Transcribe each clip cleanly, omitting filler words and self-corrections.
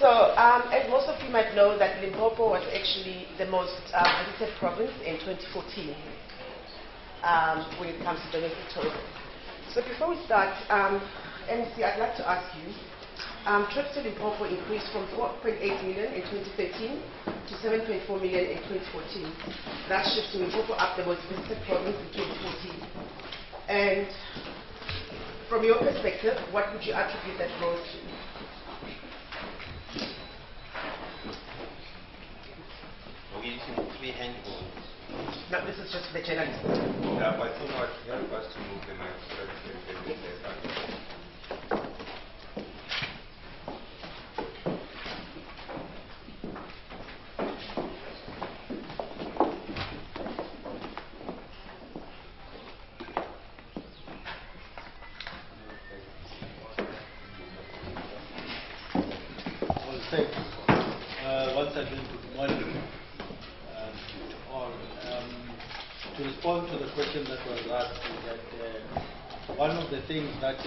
So, as most of you might know, that Limpopo was actually the most visited province in 2014 when it comes to domestic tourism. So before we start, MC, I'd like to ask you, trips to Limpopo increased from 4.8 million in 2013 to 7.4 million in 2014. That shifts Limpopo up the most visited province in 2014. And from your perspective, what would you attribute that growth to? No, this is just for the journalists. Yeah, but you know what, help us to move the mic so that we can get Well, thanks. Once again, good morning to all. To respond to the question that was asked, is that one of the things that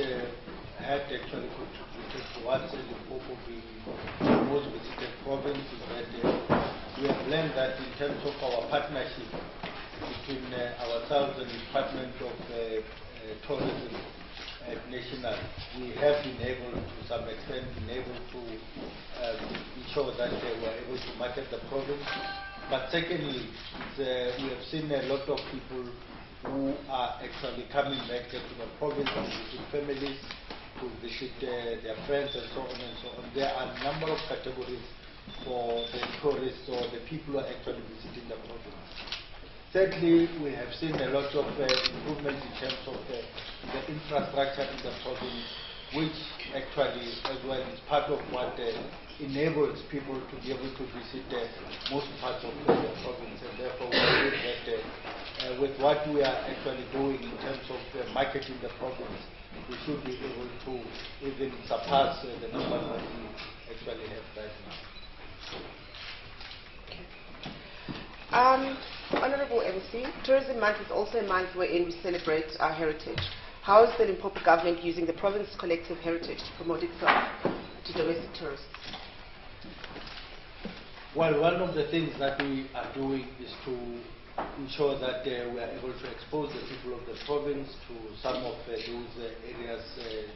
had actually contributed towards Limpopo being the most visited province is that we have learned that in terms of our partnership between ourselves and the Department of Tourism National, we have been able to some extent to ensure that we are able to market the province. But secondly, we have seen a lot of people who are actually coming back to the province to visit families, to visit their friends and so on and so on. There are a number of categories for the tourists or the people who are actually visiting the province. Thirdly, we have seen a lot of improvement in terms of the infrastructure in the province, which actually as well is part of what enables people to be able to visit most parts of the province. And therefore, we believe that with what we are actually doing in terms of marketing the province, we should be able to even surpass the numbers that we actually have right now. Honorable MC, Tourism Month is also a month wherein we celebrate our heritage. How is the Limpopo government using the province's collective heritage to promote itself to domestic tourists? Well, one of the things that we are doing is to ensure that we are able to expose the people of the province to some of those areas,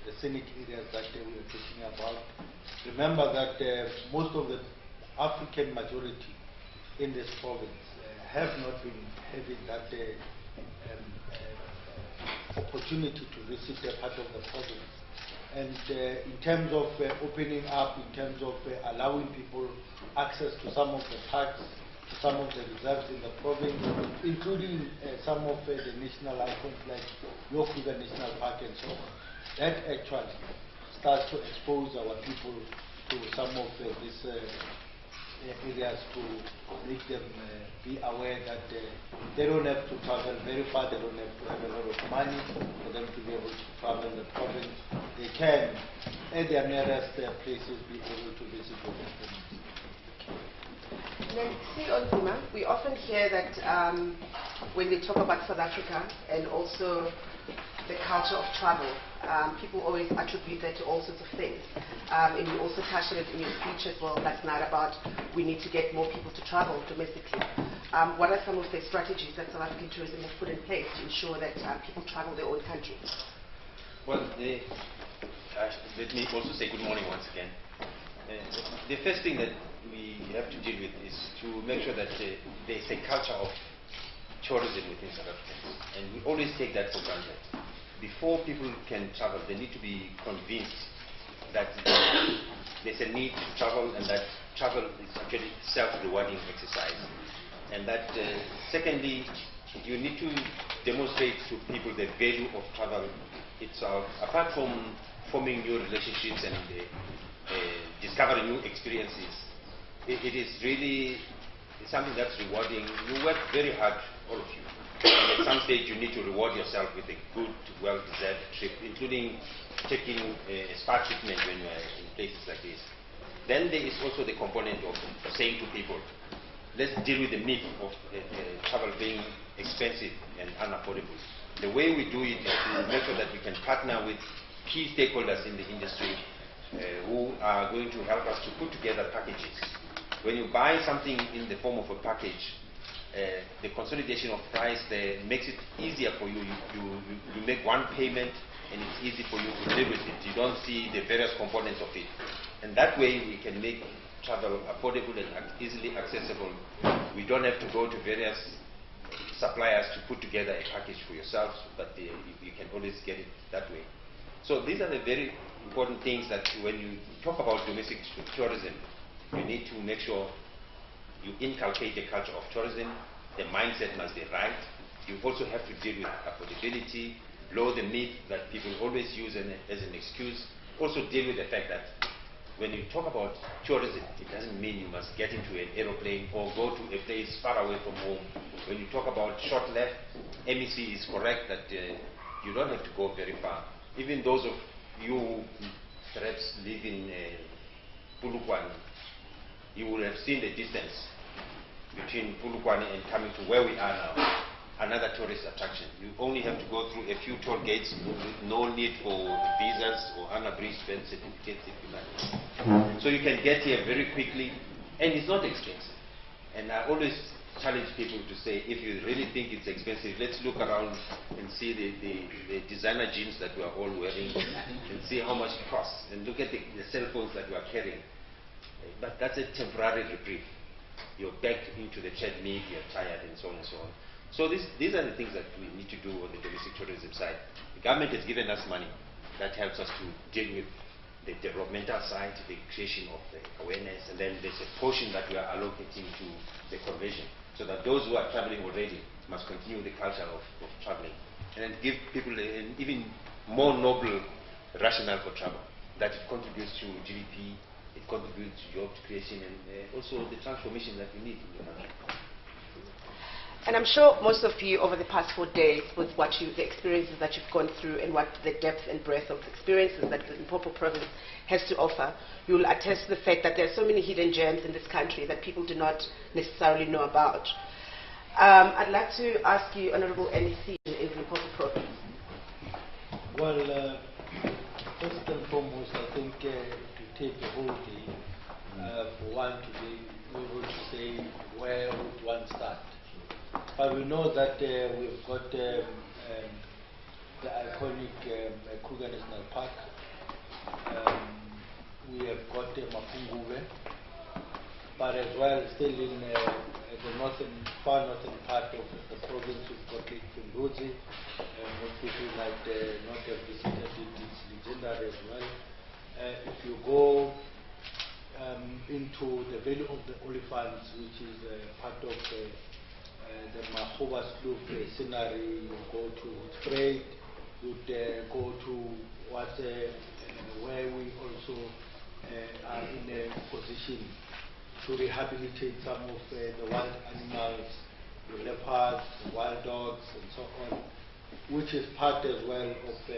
the scenic areas that we are talking about. Remember that most of the African majority in this province have not been having that opportunity to visit a part of the province. And in terms of opening up, in terms of allowing people access to some of the parks, to some of the reserves in the province, including some of the national icons like York River National Park and so on, that actually starts to expose our people to some of these areas, to make them be aware that they don't have to travel very far, they don't have to have a lot of money for them to be able to travel the province. They can, at their nearest places, be able to visit the province. Then, see, Onzima, we often hear that when we talk about South Africa and also the culture of travel, people always attribute that to all sorts of things. And you also touched on it in your speech as well last night about we need to get more people to travel domestically. What are some of the strategies that South African tourism has put in place to ensure that people travel their own country? Well, let me also say good morning once again. The first thing that we have to deal with is to make sure that there's a culture of tourism within South Africans. And we always take that for granted. Before people can travel, they need to be convinced that there's a need to travel and that travel is actually self-rewarding exercise. And that, secondly, you need to demonstrate to people the value of travel itself. Apart from forming new relationships and discovering new experiences, it is really something that's rewarding. You work very hard, all of you. And at some stage you need to reward yourself with a good, well-deserved trip, including taking a spa treatment when you are in places like this. Then there is also the component of saying to people, let's deal with the myth of travel being expensive and unaffordable. The way we do it is to make sure that we can partner with key stakeholders in the industry who are going to help us to put together packages. When you buy something in the form of a package, the consolidation of price there makes it easier for you. You make one payment and it's easy for you to live with it. You don't see the various components of it. And that way we can make travel affordable and easily accessible. We don't have to go to various suppliers to put together a package for yourselves, but you can always get it that way. So these are the very important things that when you talk about domestic tourism, you need to make sure you inculcate the culture of tourism. The mindset must be right. You also have to deal with affordability, lower the myth that people always use as an excuse. Also deal with the fact that when you talk about tourism, it doesn't mean you must get into an aeroplane or go to a place far away from home. When you talk about short left, MEC is correct that you don't have to go very far. Even those of you who perhaps live in Polokwane, you will have seen the distance between Polokwane and coming to where we are now, another tourist attraction. You only have to go through a few toll gates with no need for visas or unabridged birth certificates if you like. So you can get here very quickly, and it's not expensive. And I always challenge people to say, if you really think it's expensive, let's look around and see the designer jeans that we are all wearing and see how much it costs, and look at the cell phones that we are carrying. But that's a temporary reprieve. You're back into the treadmill, you're tired, and so on and so on. So these are the things that we need to do on the domestic tourism side. The government has given us money that helps us to deal with the developmental side, the creation of the awareness, and then there's a portion that we are allocating to the conversion, so that those who are traveling already must continue the culture of traveling, and then give people an even more noble rationale for travel, that it contributes to GDP, it contributes to job creation, and also the transformation that we need in the country. And I'm sure most of you over the past 4 days, with the experiences that you've gone through and what the depth and breadth of experiences that the Limpopo province has to offer, you will attest to the fact that there are so many hidden gems in this country that people do not necessarily know about. I'd like to ask you, Honorable NEC, in the Limpopo province. Well, first and foremost, I think it will take the whole day for one to be able to say where would one start. But we know that we've got the iconic Kruger National Park. We have got Mapungubwe, but as well, still in the far northern part of the province, we've got Lake Fundudzi. Most people might not have visited it, it's legendary as well. If you go into the Valley of the Olifants, which is part of the Mahobas Kloof scenery, you go to Spruit, you go to where we also are in a position to rehabilitate some of the wild animals, the leopards, the wild dogs, and so on, which is part as well of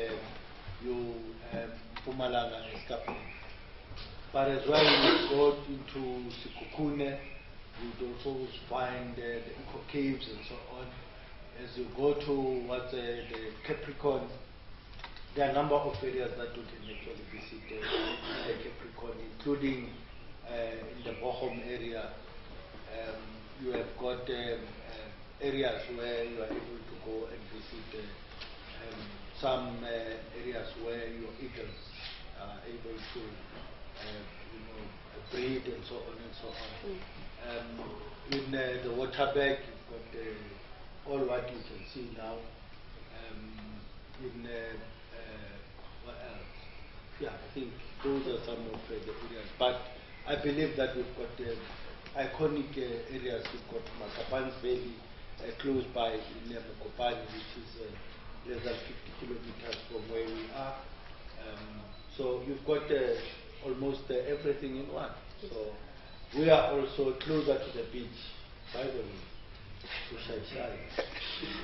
your Mpumalanga escarpment. But as well, you go into Sekhukhune, you also find the eco caves and so on. As you go to the Capricorn, there are a number of areas that you can actually visit in the Capricorn, including in the Bochum area. You have got areas where you are able to go and visit some areas where your eagles are able to breed and so on and so on. In the Waterberg, you've got all what you can see now. What else? Yeah, I think those are some of the areas. But I believe that we've got iconic areas. We've got Makapan's Valley close by in Mokopane, which is less than 50 kilometers from where we are. So you've got almost everything in one. So we are also closer to the beach, by the way, to Shai.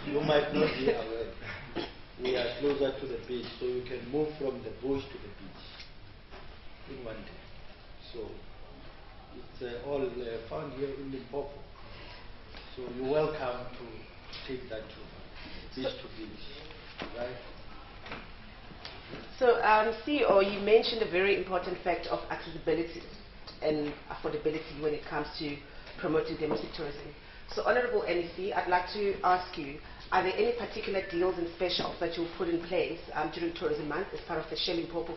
You might not be aware. We are closer to the beach, so you can move from the bush to the beach in one day. So it's all found here in Limpopo. So you're welcome to take that to beach, right? So, CEO, you mentioned a very important fact of accessibility and affordability when it comes to promoting domestic tourism. So, Honorable NEC, I'd like to ask you, are there any particular deals and specials that you'll put in place during Tourism Month as part of the Shell Limpopo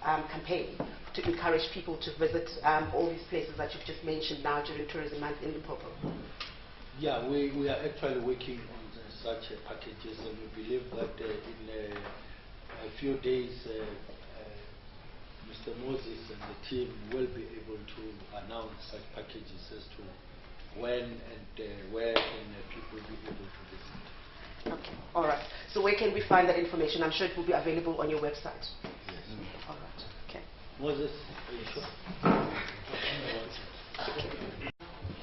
campaign to encourage people to visit all these places that you've just mentioned now during Tourism Month in Limpopo? Yeah, we are actually working on such packages, and we believe that in a few days, Mr. Moses and the team will be able to announce such packages as to when and where can people be able to visit. Okay, all right. So where can we find that information? I'm sure it will be available on your website. Yes. All right, okay. Moses, are you sure?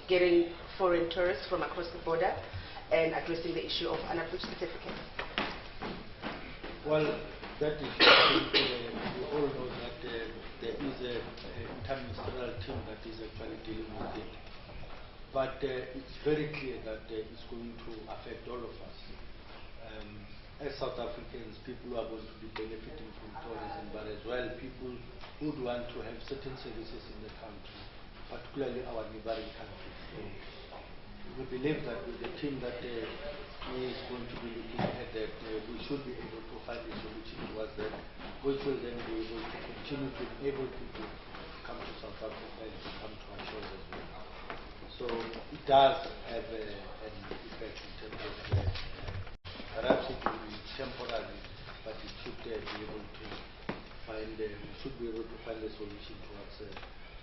Getting foreign tourists from across the border and addressing the issue of unapproved certificates. Well, that is, we all know that there is an interministerial team that is actually dealing with it. But it's very clear that it's going to affect all of us. As South Africans, people are going to be benefiting from tourism, but as well people who would want to have certain services in the country, particularly our neighboring countries. So we believe that with the team that is going to be looking at that, we should be able to find a solution towards that, which will then be able to continue to enable people to come to South Africa and to come to our shores as well. So it does have an effect in terms of perhaps it will be temporary, but it should be able to find we should be able to find a solution towards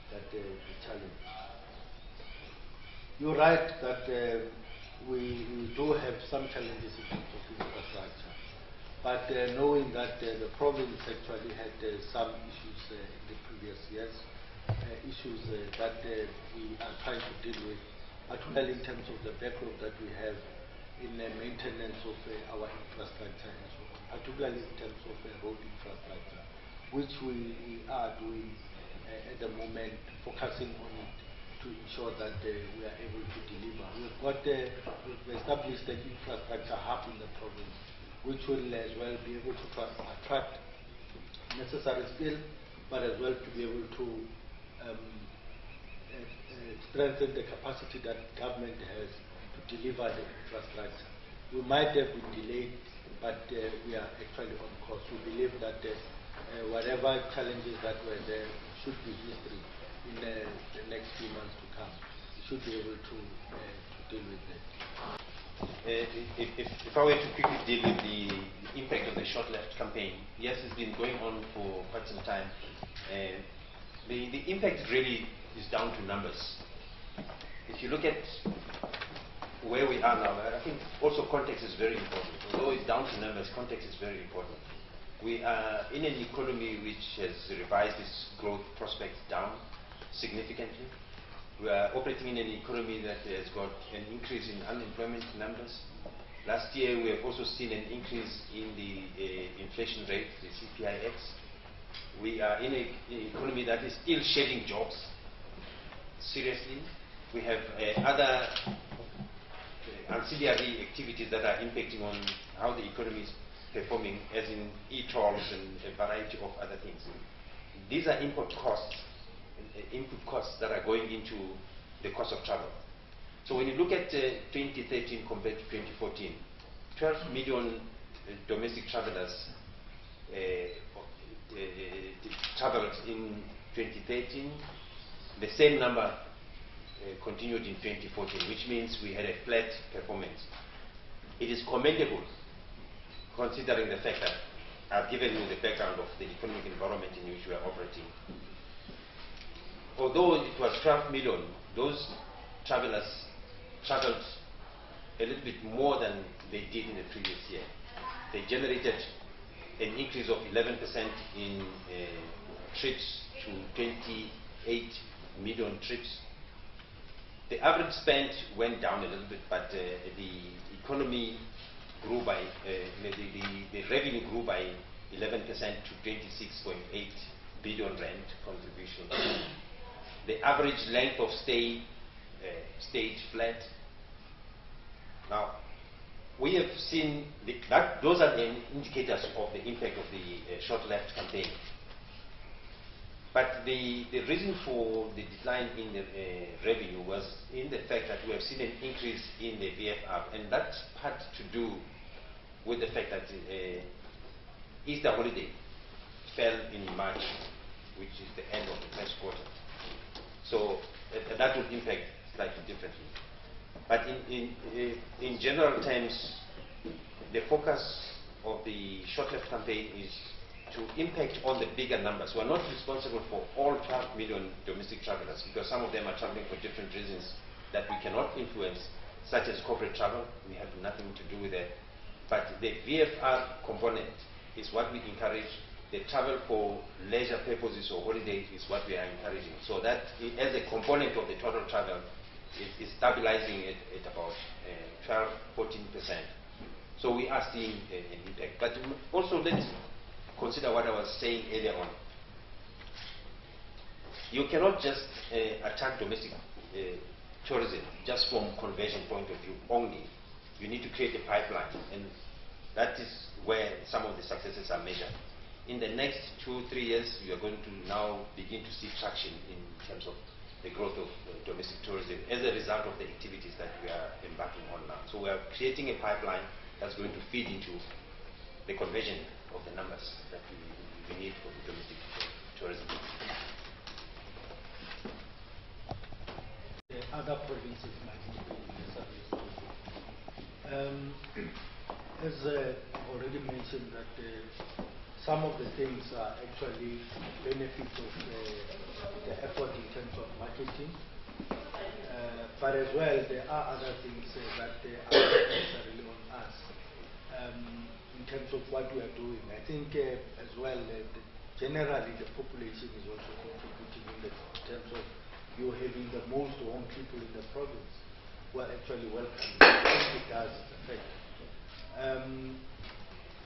that the challenge. You're right that we do have some challenges in terms of infrastructure, but knowing that the province actually had some issues in the previous years, issues that we are trying to deal with, particularly in terms of the backlog that we have in the maintenance of our infrastructure and so on, particularly in terms of road infrastructure, which we are doing at the moment, focusing on it to ensure that we are able to deliver. We've established an infrastructure hub in the province, which will as well be able to attract necessary skill, but as well to be able to strengthen the capacity that government has to deliver the infrastructure. We might have been delayed, but we are actually on course. We believe that whatever challenges that were there should be history in the next few months to come. We should be able to deal with that. If I were to quickly deal with the impact of the short left campaign, yes, it's been going on for quite some time. The impact really is down to numbers. If you look at where we are now, I think also context is very important. Although it's down to numbers, context is very important. We are in an economy which has revised its growth prospects down significantly. We are operating in an economy that has got an increase in unemployment numbers. Last year, we have also seen an increase in the inflation rate, the CPIX. We are in an economy that is still shedding jobs. Seriously, we have other ancillary activities that are impacting on how the economy is performing, as in e-tolls and a variety of other things. These are input costs that are going into the cost of travel. So when you look at 2013 compared to 2014, 12 million domestic travelers traveled in 2013. The same number continued in 2014, which means we had a flat performance. It is commendable, considering the fact that I've given you the background of the economic environment in which we are operating. Although it was 12 million, those travelers traveled a little bit more than they did in the previous year. They generated an increase of 11% in trips to 28 million trips. The average spend went down a little bit, but the economy grew by, the revenue grew by 11% to 26.8 billion rand contribution. The average length of stay stayed flat. Now, we have seen that those are the indicators of the impact of the short left campaign. But the reason for the decline in the revenue was in the fact that we have seen an increase in the VFR, and that's part to do with the fact that Easter holiday fell in March, which is the end of the first quarter. So that would impact slightly differently. But in general terms, the focus of the short left campaign is to impact on the bigger numbers. We are not responsible for all 12 million domestic travelers, because some of them are traveling for different reasons that we cannot influence, such as corporate travel. We have nothing to do with that. But the VFR component is what we encourage. The travel for leisure purposes or holidays is what we are encouraging. So that as a component of the total travel is stabilizing at about 12–14%. So we are seeing an impact. But also let's consider what I was saying earlier on. You cannot just attack domestic tourism just from conversion point of view only. You need to create a pipeline, and that is where some of the successes are measured. In the next 2–3 years, we are going to now begin to see traction in terms of the growth of domestic tourism as a result of the activities that we are embarking on now. So we are creating a pipeline that's going to feed into the conversion of the numbers that we need for the domestic tourism. The other provinces might include the service. As already mentioned, that some of the things are actually benefits of the effort in terms of marketing, but as well there are other things that are necessarily on us in terms of what we are doing. I think as well generally the population is also contributing in terms of you having the most home people in the province who are actually welcome. I think it does affect.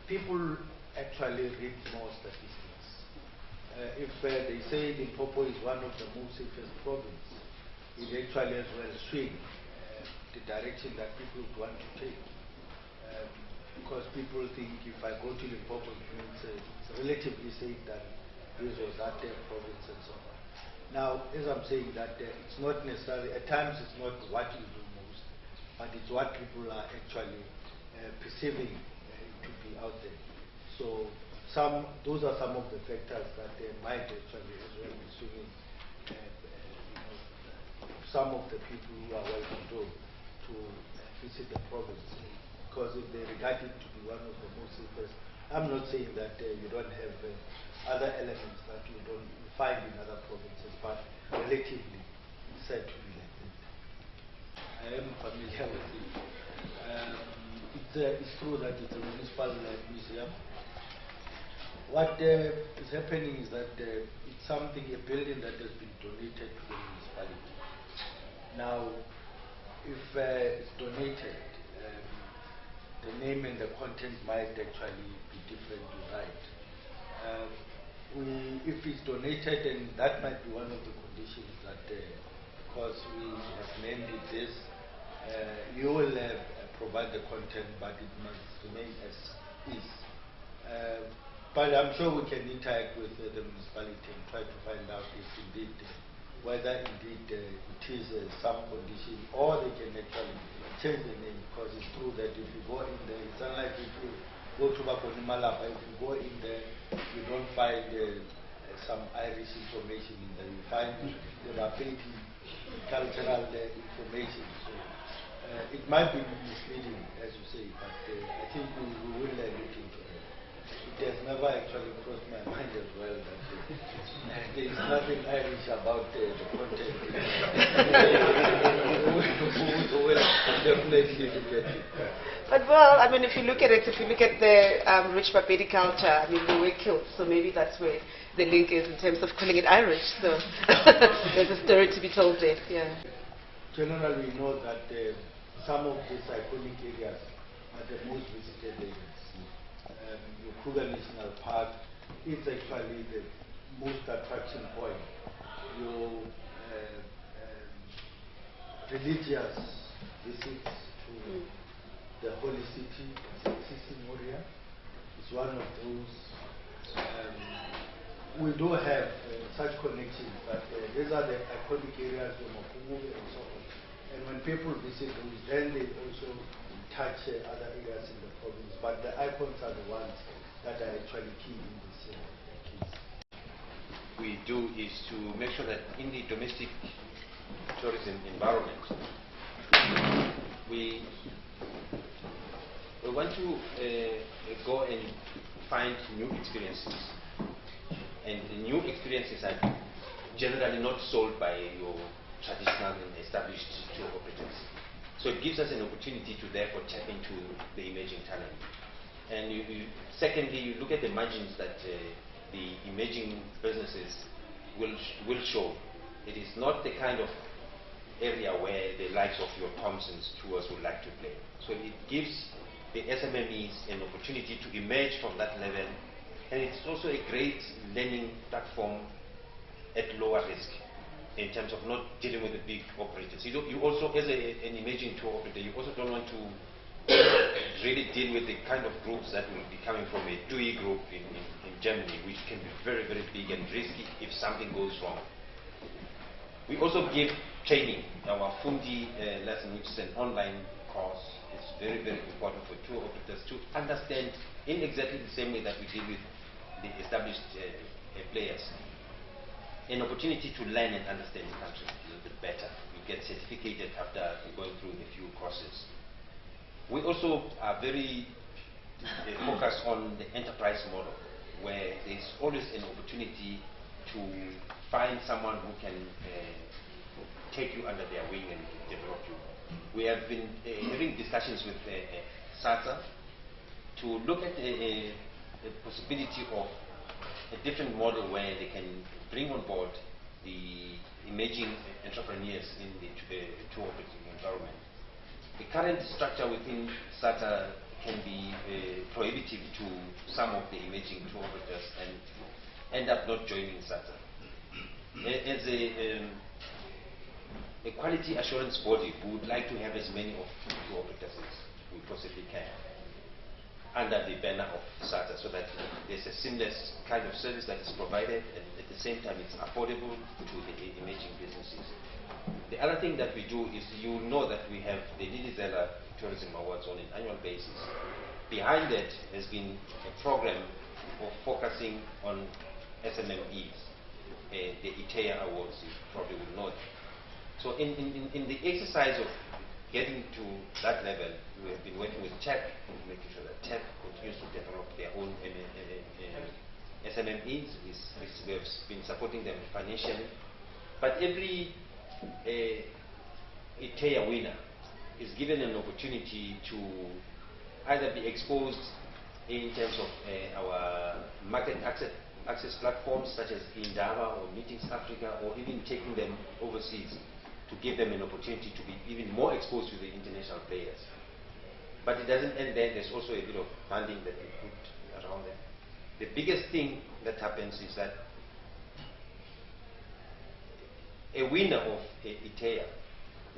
People actually read more statistics. If they say Limpopo is one of the most safest provinces, it actually as well swing the direction that people would want to take. Because people think if I go to Limpopo, it means it's relatively safe than this or that province and so on. Now, as I'm saying that it's not necessarily, at times it's not what you do most, but it's what people are actually perceiving to be out there. So those are some of the factors that might actually as well be swinging some of the people who are well-controlled to visit the province. Because if they regard it to be one of the most safest, I'm not saying that you don't have other elements that you don't find in other provinces, but relatively it's said to be like that. I am familiar with it. It's true that it's a municipal museum. What is happening is that it's a building that has been donated to the municipality. Now, if it's donated, the name and the content might actually be different, you're right. If it's donated, and that might be one of the conditions that, because we have named it this, you will provide the content, but it must remain as is. But I'm sure we can interact with the municipality and try to find out if indeed, whether indeed it is some condition, or they can actually change the name, because it's true that if you go in there, it's unlike if you go to Bakoni Malapa, if you go in there, you don't find some Irish information in there, you find the Bapedi cultural information. So it might be misleading, as you say, but I think we will look into it. It has never actually crossed my mind as well that there is nothing Irish about the content. We will definitely look at it. But well, I mean, if you look at it, if you look at the rich Bapedi culture, I mean, they were killed, so maybe that's where the link is in terms of calling it Irish. So there's a story to be told there. Yeah. Generally, we know that some of these iconic areas are the most visited areas. Kruger National Park is actually the most attraction point. Your religious visits to the Holy City, Sisi Moria, is one of those. We do have such connections, but these are the iconic areas of Maputo and so on. And when people visit those, then they also touch other areas in the province. But the icons are the ones that are actually key in this case. We do is to make sure that in the domestic tourism environment, we want to go and find new experiences. And the new experiences are generally not sold by your traditional and established tour operators. So it gives us an opportunity to therefore tap into the emerging talent. And secondly, you look at the margins that the emerging businesses will show. It is not the kind of area where the likes of your Thompson's tours would like to play. So it gives the SMMEs an opportunity to emerge from that level, and it's also a great learning platform at lower risk in terms of not dealing with the big operators. You also, as an emerging tour operator, you also don't want to really deal with the kind of groups that will be coming from a TUI group in Germany, which can be very, very big and risky if something goes wrong. We also give training. Our Fundi lesson, which is an online course, is very, very important for tour operators to understand in exactly the same way that we deal with the established players. An opportunity to learn and understand the country a little bit better. You get certificated after going through a few courses. We also are very focused on the enterprise model, where there's always an opportunity to find someone who can take you under their wing and develop you. We have been having discussions with SATA to look at a possibility of a different model where they can bring on board the emerging entrepreneurs in the tour operating environment. The current structure within SATA can be prohibitive to some of the emerging tour operators and end up not joining SATA. As a quality assurance body, we would like to have as many of tour operators as we possibly can under the banner of SATA, so that there's a seamless kind of service that is provided, and at the same time it's affordable to the emerging businesses. The other thing that we do is, you know that we have the Lilizela Tourism Awards on an annual basis. Behind that has been a program of focusing on SMMEs, the ITEA Awards, you probably will know that. So in the exercise of getting to that level, we have been working with TEP, making sure that TEP continues to develop their own SMMEs. We have been supporting them financially. But every ITEA winner is given an opportunity to either be exposed in terms of our market access platforms such as Indaba or Meetings Africa, or even taking them overseas to give them an opportunity to be even more exposed to the international players. But it doesn't end there. There's also a bit of funding that we put around them. The biggest thing that happens is that a winner of ITEA,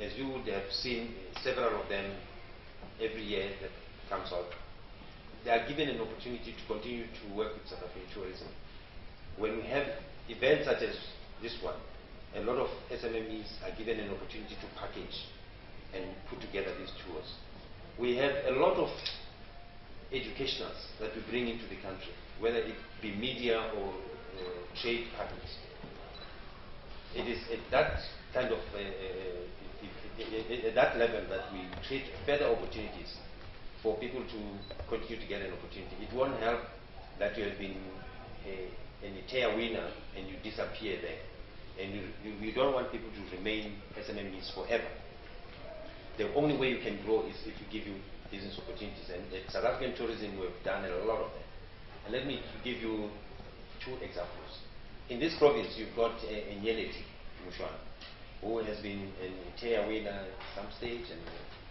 as you would have seen several of them every year that comes out, they are given an opportunity to continue to work with South African tourism. When we have events such as this one, a lot of SMMEs are given an opportunity to package and put together these tours. We have a lot of educationals that we bring into the country, whether it be media or trade partners. It is at that kind of at that level that we create further opportunities for people to continue to get an opportunity. It won't help that you have been an ITEA winner and you disappear there. And you don't want people to remain SMMEs forever. The only way you can grow is if we give you business opportunities. And at South African Tourism, we've done a lot of them. And let me give you two examples. In this province, you've got a Nyeleti Mushwana, who has been an ITEA winner at some stage, and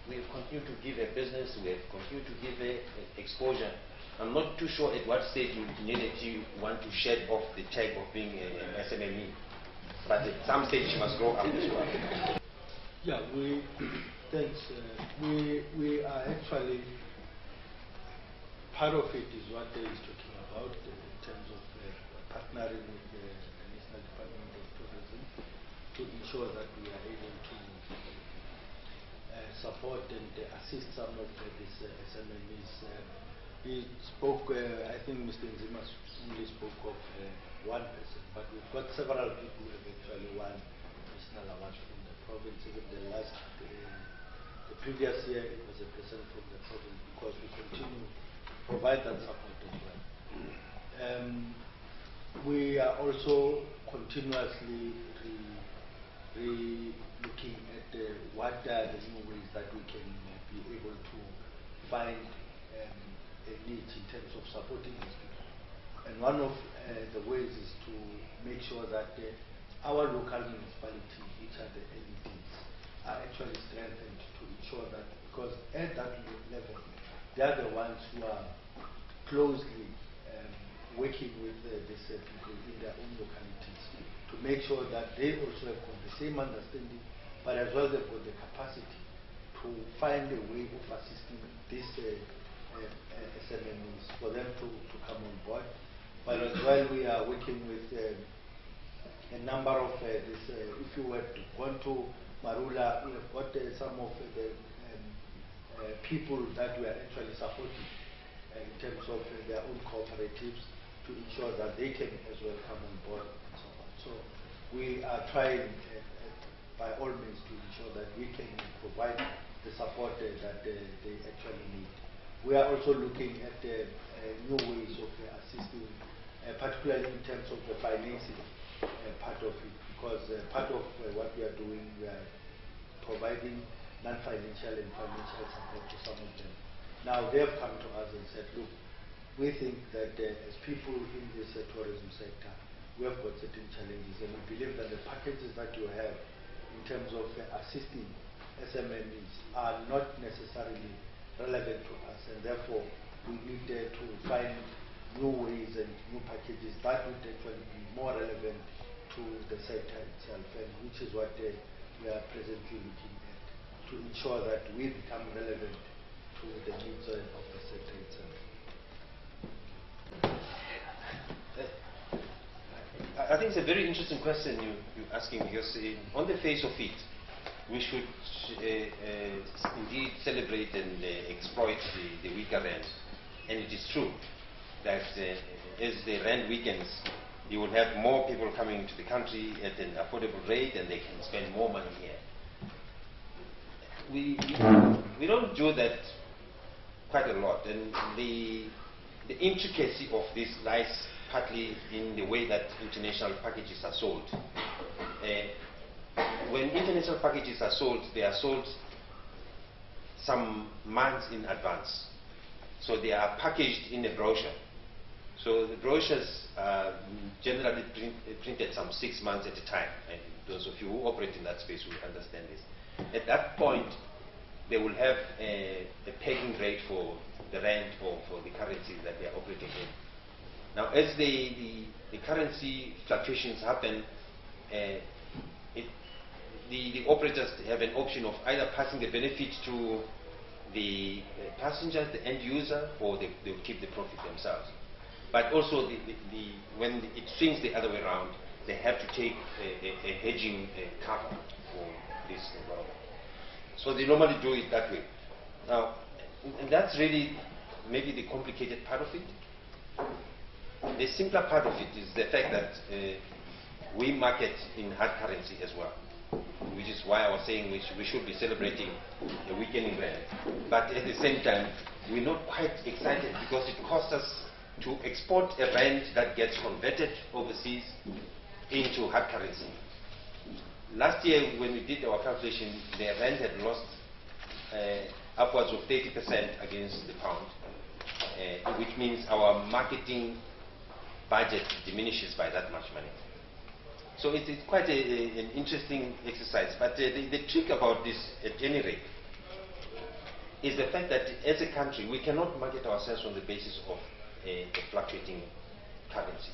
we have continued to give a business, we have continued to give a exposure. I'm not too sure at what stage Nyeleti want to shed off the tag of being an SMME. But at some stage she must grow up as well. Yeah, we Thanks. We are actually, part of it is what they is talking about in terms of partnering with the National Department of Tourism to ensure that we are able to support and assist some of these SMMEs. He spoke, I think Mr. Nzima only spoke of one person, but we've got several people who have actually won national awards from the province. Even the previous year it was a person from the province, because we continue to provide that support as well. We are also continuously looking at what are the new ways that we can be able to find a niche in terms of supporting these people. And one of the ways is to make sure that our local municipality, which are the LEDs, are actually strengthened to ensure that, because at that level, they are the ones who are closely working with these people in their own localities to make sure that they also have got the same understanding, but as well they've got the capacity to find a way of assisting these SMMEs for them to come on board. But as well, we are working with a number of this. If you were to go to Marula, we have got some of the people that we are actually supporting in terms of their own cooperatives to ensure that they can as well come on board and so on. So we are trying by all means to ensure that we can provide the support that they actually need. We are also looking at new ways of assisting, particularly in terms of the financing part of it, because part of what we are doing, we are providing non-financial and financial support to some of them. Now they have come to us and said, look, we think that as people in this tourism sector, we have got certain challenges, and we believe that the packages that you have in terms of assisting SMMEs are not necessarily relevant to us, and therefore we need to find new ways and new packages that would actually be more relevant to the sector itself, and which is what we are presently looking at to ensure that we become relevant to the needs of the sector itself. I think it's a very interesting question you're asking, because on the face of it, we should indeed celebrate and exploit the weaker rand. And it is true that as the rand weakens, you will have more people coming to the country at an affordable rate, and they can spend more money here. We don't do that quite a lot, and the intricacy of this lies partly in the way that international packages are sold. When international packages are sold, they are sold some months in advance. So they are packaged in a brochure. So the brochures are generally printed some 6 months at a time. And those of you who operate in that space will understand this. At that point, they will have a pegging rate for the rand or for the currency that they are operating in. Now, as the currency fluctuations happen, the operators have an option of either passing the benefit to the passenger, the end user, or they'll keep the profit themselves. But also, when it swings the other way around, they have to take a hedging cover for this environment. So they normally do it that way. Now, and that's really maybe the complicated part of it. The simpler part of it is the fact that we market in hard currency as well, which is why I was saying we should be celebrating a weakening rand. But at the same time, we're not quite excited because it costs us to export a rand that gets converted overseas into hard currency. Last year, when we did our calculation, the rand had lost upwards of 30% against the pound, which means our marketing budget diminishes by that much money. So it's quite an interesting exercise. But the trick about this, at any rate, is the fact that as a country, we cannot market ourselves on the basis of a fluctuating currency.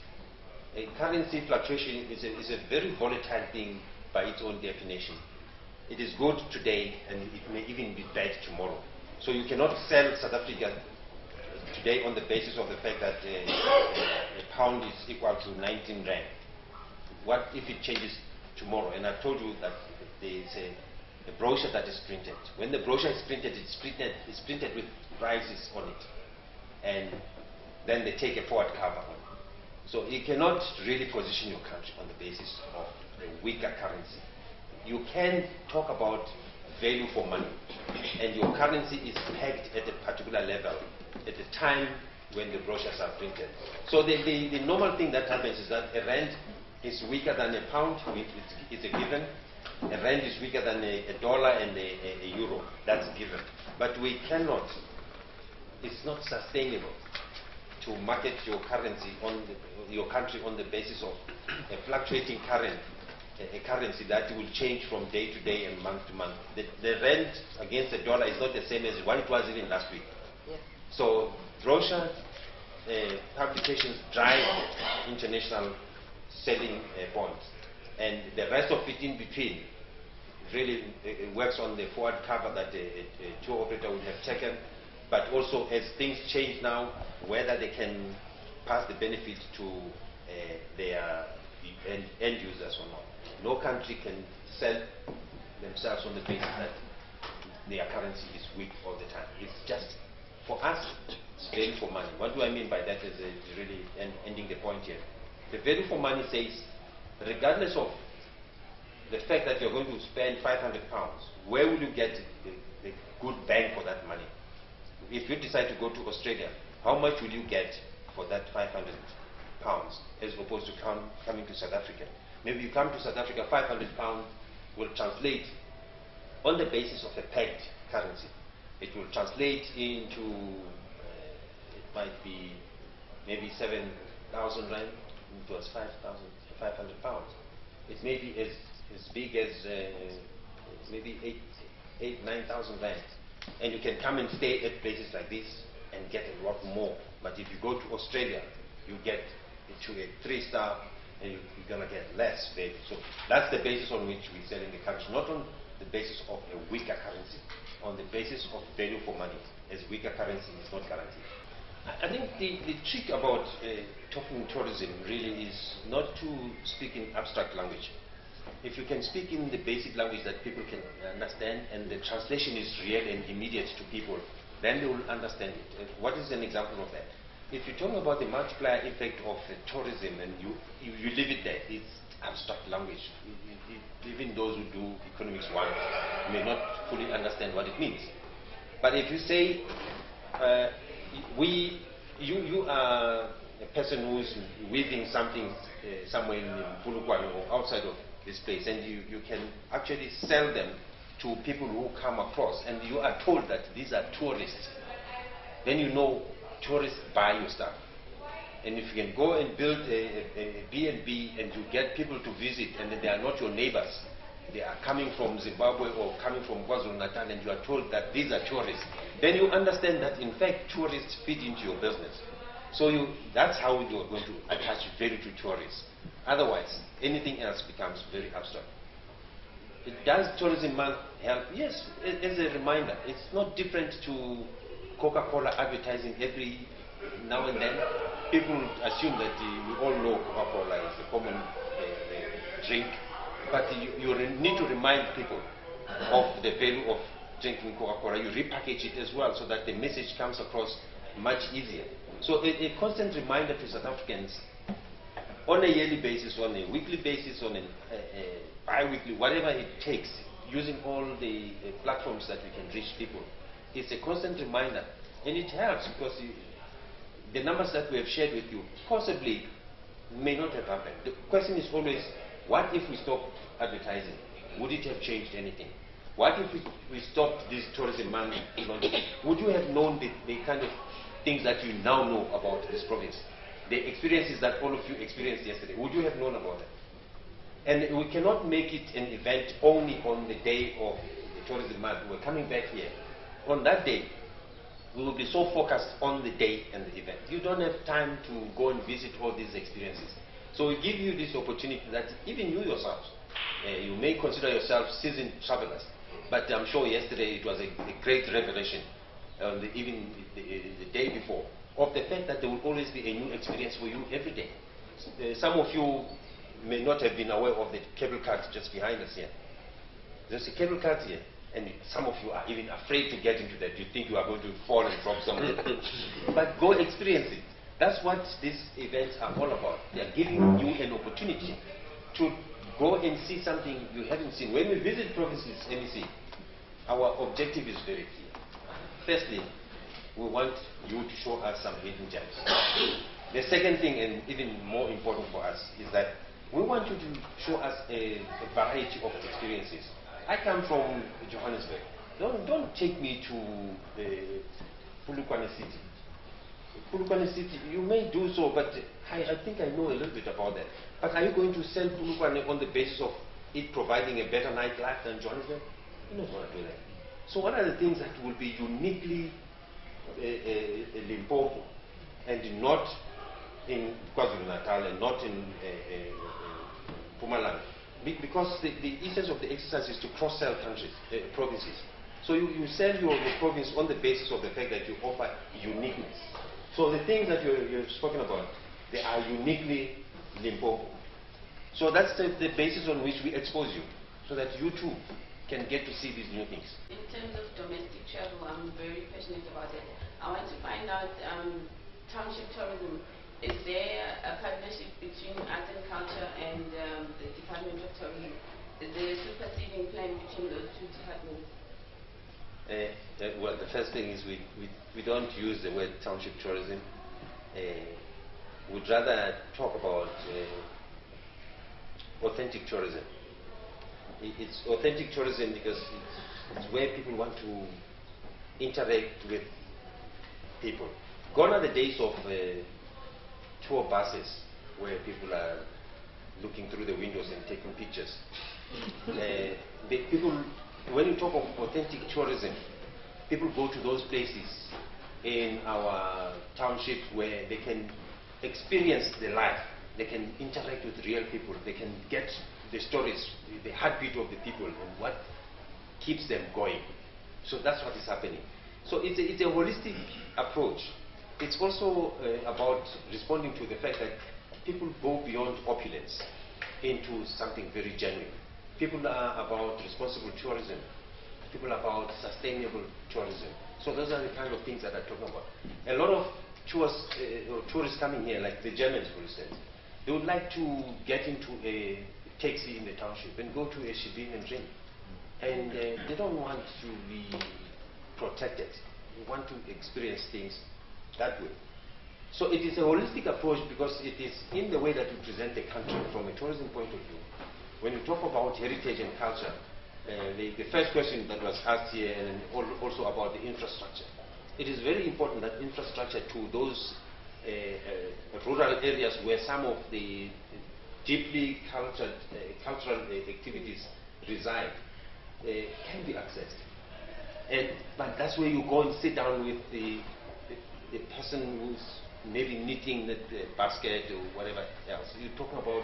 A currency fluctuation is a very volatile thing by its own definition. it is good today and it may even be bad tomorrow. So you cannot sell South Africa today on the basis of the fact that a pound is equal to 19 rand. What if it changes tomorrow? And I've told you that there's a brochure that is printed. When the brochure is printed, it's printed with prices on it. And then they take a forward cover on it. So you cannot really position your country on the basis of a weaker currency. You can talk about value for money, and your currency is pegged at a particular level at the time when the brochures are printed. So the normal thing that happens is that a rand is weaker than a pound, it's a given. A rand is weaker than a dollar and a euro, that's given. But we cannot, it's not sustainable to market your currency your country on the basis of a fluctuating a currency that will change from day to day and month to month. The rand against the dollar is not the same as what it was even last week. Yeah. So brochure publications drive international selling points, and the rest of it in between really works on the forward cover that a tour operator would have taken, but also as things change now, whether they can pass the benefit to their end users or not. No country can sell themselves on the basis that their currency is weak all the time. It's just, for us, it's value for money. What do I mean by that is really ending the point here. The value for money says, regardless of the fact that you're going to spend 500 pounds, where will you get the good bang for that money? If you decide to go to Australia, how much will you get for that 500 pounds as opposed to coming to South Africa? Maybe you come to South Africa, 500 pounds will translate on the basis of a pegged currency. It will translate into, it might be maybe 7,000 rand towards 500 pounds. It may be as big as maybe 9,000 rand. And you can come and stay at places like this and get a lot more. But if you go to Australia, you get to a 3-star and you're going to get less value. So that's the basis on which we're selling the currency, not on the basis of a weaker currency, on the basis of value for money, as weaker currency is not guaranteed. I think the trick about talking tourism really is not to speak in abstract language. If you can speak in the basic language that people can understand and the translation is real and immediate to people, then they will understand it. What is an example of that? If you're talking about the multiplier effect of tourism and you leave it there, it's abstract language. Even those who do economics 1 may not fully understand what it means. But if you say, you are a person who is weaving something somewhere in Polokwane or outside of this place, and you can actually sell them to people who come across, and you are told that these are tourists, then you know tourists buy your stuff. And if you can go and build a B&B and you get people to visit and they are not your neighbors, they are coming from Zimbabwe or coming from KwaZulu-Natal, and you are told that these are tourists, then you understand that in fact tourists fit into your business. So that's how you are going to attach value to tourists. Otherwise, anything else becomes very abstract. Does tourism month help? Yes, as a reminder. It's not different to Coca-Cola advertising every now and then. People assume that we all know Coca-Cola is a common drink, but you need to remind people of the value of drinking Coca-Cola. You repackage it as well so that the message comes across much easier. So a constant reminder to South Africans on a yearly basis, on a weekly basis, on a bi-weekly, whatever it takes, using all the platforms that we can reach people. It's a constant reminder, and it helps because the numbers that we have shared with you possibly may not have happened. The question is always, what if we stopped advertising? Would it have changed anything? What if we stopped this tourism money? Would you have known the kind of things that you now know about this province? The experiences that all of you experienced yesterday, would you have known about it? And we cannot make it an event only on the day of the tourism month. We're coming back here. On that day, we will be so focused on the day and the event. You don't have time to go and visit all these experiences. So we give you this opportunity that even you yourselves You may consider yourself seasoned travelers, but I'm sure yesterday it was a great revelation, even the day before, of the fact that there will always be a new experience for you every day. Some of you may not have been aware of the cable cars just behind us here. There's a cable car here, and some of you are even afraid to get into that. You think you are going to fall and drop somewhere. But go experience it. That's what these events are all about. They are giving you an opportunity to go and see something you haven't seen. When we visit provinces, MEC, our objective is very clear. Firstly, we want you to show us some hidden gems. The second thing, and even more important for us, is that we want you to show us a variety of experiences. I come from Johannesburg. Don't take me to Polokwane City. Polokwane City, you may do so, but I think I know a little bit about that. But are you going to sell Polokwane on the basis of it providing a better nightlife than Johannesburg? You're not going to do that. So what are the things that will be uniquely Limpopo and not in KwaZulu-Natal and not in Mpumalanga? Because the essence of the exercise is to cross-sell countries, provinces. So you sell your province on the basis of the fact that you offer uniqueness. So the things that you've spoken about, they are uniquely Limpopo. So that's the basis on which we expose you, so that you too can get to see these new things. In terms of domestic travel, I'm very passionate about it. I want to find out township tourism. Is there a partnership between art and culture and the Department of Tourism? Is there a superseding plan between those two departments? Well, the first thing is we don't use the word township tourism. We'd rather talk about authentic tourism. It's authentic tourism because it's where people want to interact with people. Gone are the days of tour buses where people are looking through the windows and taking pictures. People, when you talk of authentic tourism, people go to those places in our township where they can experience the life, they can interact with real people, they can get the stories, the heartbeat of the people and what keeps them going. So that's what is happening. So it's a holistic approach. It's also about responding to the fact that people go beyond opulence into something very genuine. People are about responsible tourism. People are about sustainable tourism. So those are the kind of things that I'm talking about. A lot of tourists coming here, like the Germans, for instance, they would like to get into a taxi in the township and go to a shebeen and drink. And they don't want to be protected. They want to experience things that way. So it is a holistic approach because it is in the way that we present the country from a tourism point of view. When you talk about heritage and culture, the first question that was asked here and also about the infrastructure. It is very important that infrastructure to those rural areas where some of the deeply cultural activities reside can be accessed. But that's where you go and sit down with the person who's maybe knitting the basket or whatever else. You're talking about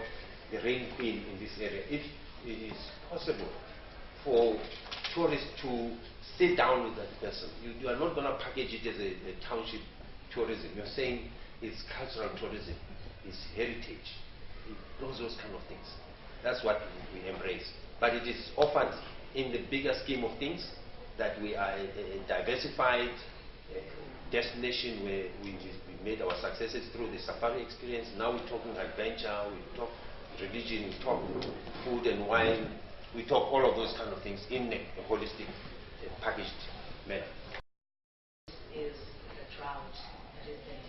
the rain queen in this area. If it is possible for tourists to sit down with that person, you are not going to package it as a township tourism. You're saying it's cultural tourism, it's heritage, those kind of things. That's what we embrace. But it is offered in the bigger scheme of things that we are a diversified destination where we made our successes through the safari experience. Now we're talking adventure, we talk religion, we talk food and wine, we talk all of those kind of things in a holistic, packaged manner. Is the drought that is there.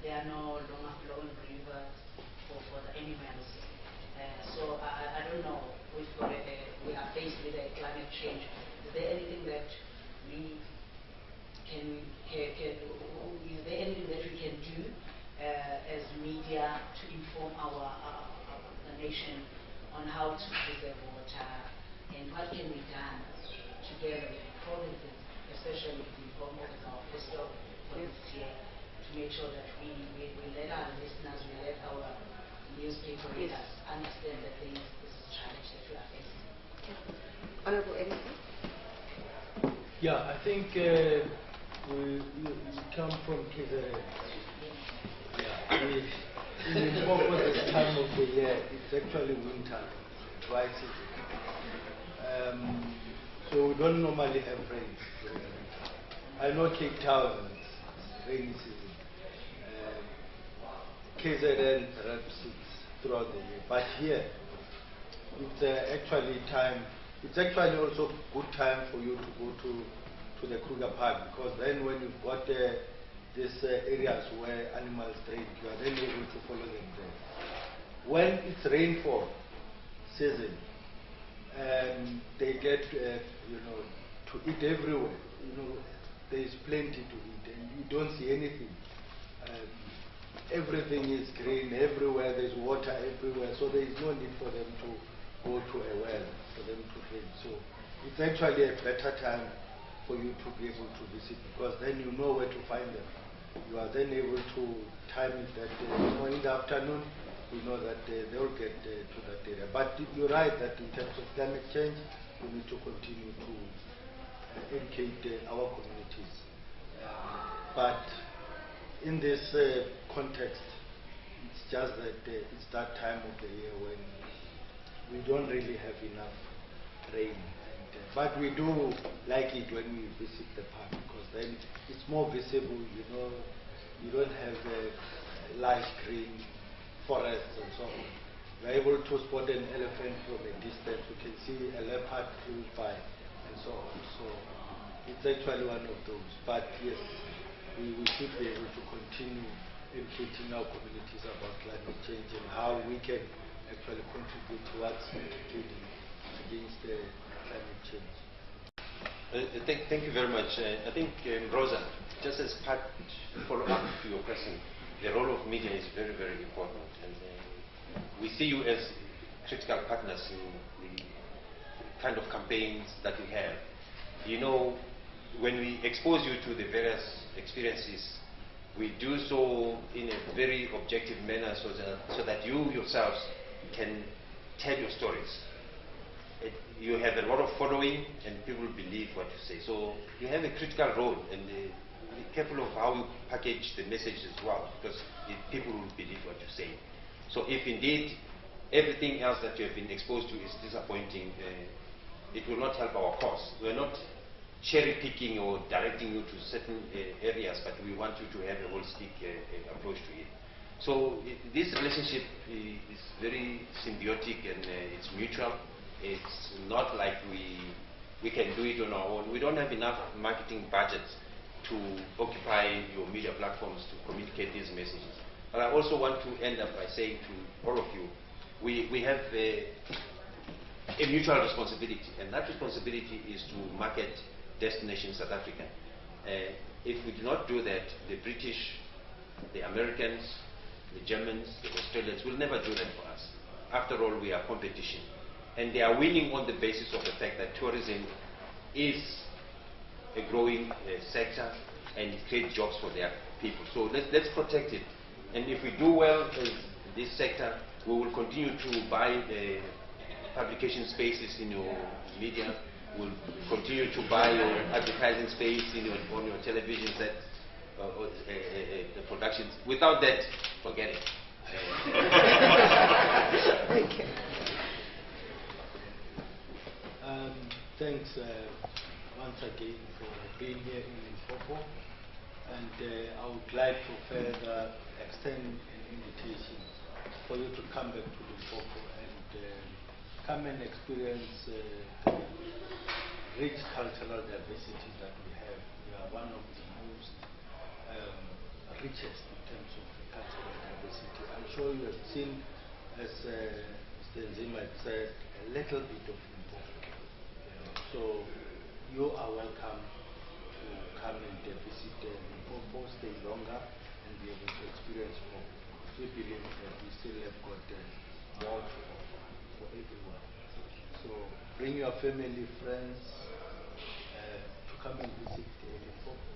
There are no longer flowing rivers for the animals. So I don't know if we are faced with a climate change. Is there anything that we can is there anything that we can do as media to inform the nation on how to preserve water and what can be done together with provinces, especially the form of our fiscal province here, to make sure that we let our listeners, we let our newspaper Yes. readers understand that there is this challenge that we are facing. Honorable Edison? Yeah, I think we come from KZN. Yeah, in Limpopo this time of the year, it's actually winter, dry season. So we don't normally have rain during winter. I know Cape Town, it's rainy season. KZN perhaps it's throughout the year, but here it's actually time. It's actually also good time for you to go to the Kruger Park, because then when you've got these areas where animals drink, you are then able to follow them there. When it's rainfall season, they get to eat everywhere. There is plenty to eat, and you don't see anything. Everything is green everywhere. There's water everywhere, so there is no need for them to go to a well for them to drink. So it's actually a better time for you to be able to visit, because then you know where to find them. You are then able to time it that in the afternoon, you know that they will get to that area. But you're right that in terms of climate change, we need to continue to educate our communities. But in this context, it's just that it's that time of the year when we don't really have enough rain. But we do like it when we visit the park, because then it's more visible, you don't have large green forests and so on. You're able to spot an elephant from a distance, you can see a leopard close by, and so on. So it's actually one of those. But yes, we should be able to continue educating our communities about climate change and how we can actually contribute towards mitigating against climate change. Thank you very much. I think, Rosa, just as part follow up to your question, the role of media is very, very important. And we see you as critical partners in the kind of campaigns that we have. When we expose you to the various experiences, we do so in a very objective manner so that you yourselves can tell your stories. You have a lot of following and people believe what you say. So you have a critical role, and be careful of how you package the message as well, because people will believe what you say. So if indeed everything else that you have been exposed to is disappointing, it will not help our cause. We're not cherry picking or directing you to certain areas, but we want you to have a holistic approach to it. So this relationship is very symbiotic, and it's mutual. It's not like we can do it on our own. We don't have enough marketing budgets to occupy your media platforms to communicate these messages. But I also want to end up by saying to all of you, we have a mutual responsibility, and that responsibility is to market Destination South Africa. If we do not do that, the British, the Americans, the Germans, the Australians will never do that for us. After all, we are competition. And they are winning on the basis of the fact that tourism is a growing sector, and it creates jobs for their people. So let's protect it. And if we do well in this sector, we will continue to buy publication spaces in your media. We'll continue to buy your advertising space on your television sets, the productions. Without that, forget it. Thank you. Thanks once again for being here in Limpopo, and I would like to further extend an invitation for you to come back to Limpopo and come and experience the rich cultural diversity that we have. We are one of the most richest in terms of cultural diversity. I'm sure you have seen, as Mr. Nzima had said, a little bit of Limpopo. So you are welcome to come and visit Limpopo, stay longer, and be able to experience more. We believe that we still have got more to offer for everyone. So bring your family, friends to come and visit Limpopo.